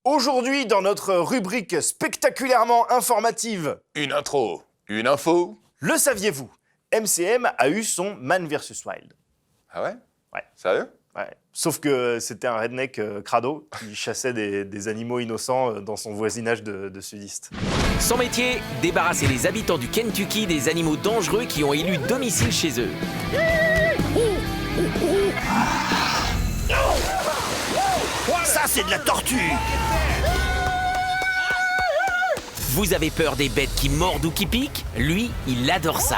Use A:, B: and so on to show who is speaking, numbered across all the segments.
A: Aujourd'hui, dans notre rubrique spectaculairement informative,
B: Une intro, une info.
A: le saviez-vous? MCM a eu son Man vs Wild.
B: Ah ouais?
A: Ouais.
B: Sérieux?
A: Ouais. Sauf que c'était un redneck crado qui chassait des animaux innocents dans son voisinage de sudistes.
C: Son métier, débarrasser les habitants du Kentucky des animaux dangereux qui ont élu domicile chez eux.
D: Ça, c'est de la tortue!
C: Vous avez peur des bêtes qui mordent ou qui piquent? Lui, il adore ça.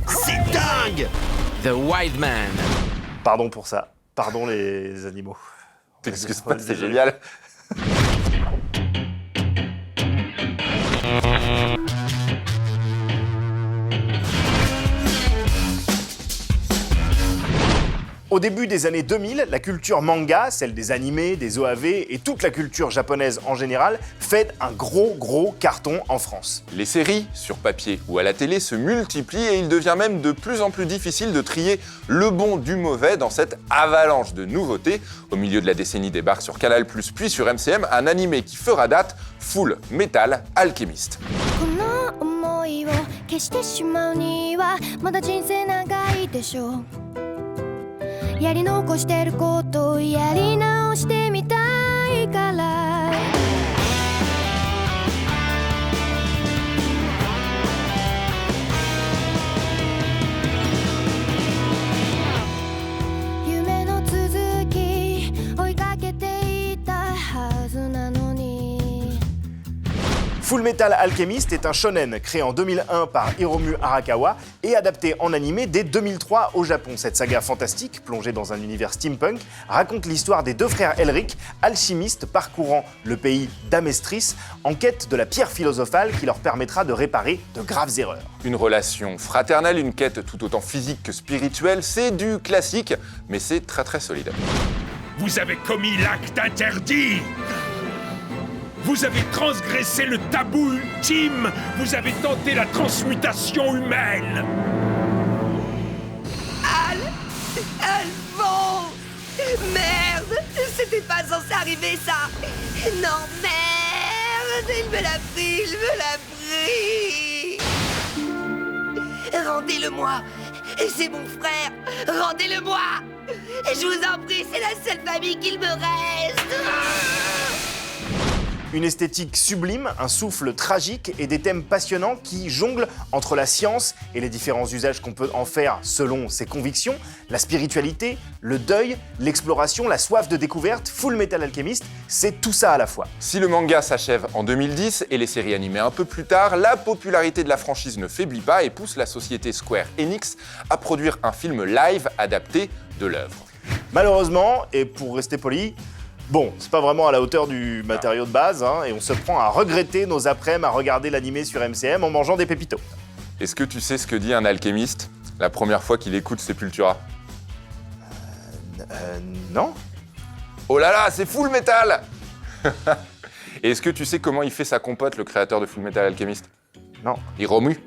D: C'est dingue!
C: The Wild Man.
A: Pardon pour ça. Pardon les animaux.
B: T'excuses pas, c'est génial.
A: Au début des années 2000, la culture manga, celle des animés, des OAV et toute la culture japonaise en général, fait un gros carton en France.
B: Les séries, sur papier ou à la télé, se multiplient et il devient même de plus en plus difficile de trier le bon du mauvais dans cette avalanche de nouveautés. Au milieu de la décennie débarque sur Canal+, puis sur MCM, un animé qui fera date, Full Metal Alchemist.
E: この想いを消してしまうにはまだ人生長いでしょうやり残してることをやり直してみたいから夢の続き追いかけていたはずなのに
A: Full Metal Alchemist est un shonen créé en 2001 par Hiromu Arakawa et adapté en animé dès 2003 au Japon. Cette saga fantastique, plongée dans un univers steampunk, raconte l'histoire des deux frères Elric, alchimistes parcourant le pays d'Amestris en quête de la pierre philosophale qui leur permettra de réparer de graves erreurs.
B: Une relation fraternelle, une quête tout autant physique que spirituelle, c'est du classique, mais c'est très solide.
F: Vous avez commis l'acte interdit. Vous avez transgressé le tabou ultime. Vous avez tenté la transmutation humaine.
G: Alphonse! Merde! C'était pas censé arriver ça! Non, merde! Il me l'a pris, il me l'a pris! Rendez-le-moi! C'est mon frère! Rendez-le-moi! Je vous en prie, c'est la seule famille qu'il me reste!
A: Une esthétique sublime, un souffle tragique et des thèmes passionnants qui jonglent entre la science et les différents usages qu'on peut en faire selon ses convictions, la spiritualité, le deuil, l'exploration, la soif de découverte. Full Metal Alchemist, c'est tout ça à la fois.
B: Si le manga s'achève en 2010 et les séries animées un peu plus tard, la popularité de la franchise ne faiblit pas et pousse la société Square Enix à produire un film live adapté de l'œuvre.
A: Malheureusement, et pour rester poli, bon, c'est pas vraiment à la hauteur du matériau de base, hein, et on se prend à regretter nos après-midi à regarder l'animé sur MCM en mangeant des pépitos.
B: Est-ce que tu sais ce que dit un alchimiste la première fois qu'il écoute Sepultura?
A: Non?
B: Oh là là, c'est Full Metal! Et est-ce que tu sais comment il fait sa compote, le créateur de Full Metal Alchemist?
A: Non.
B: Il remue.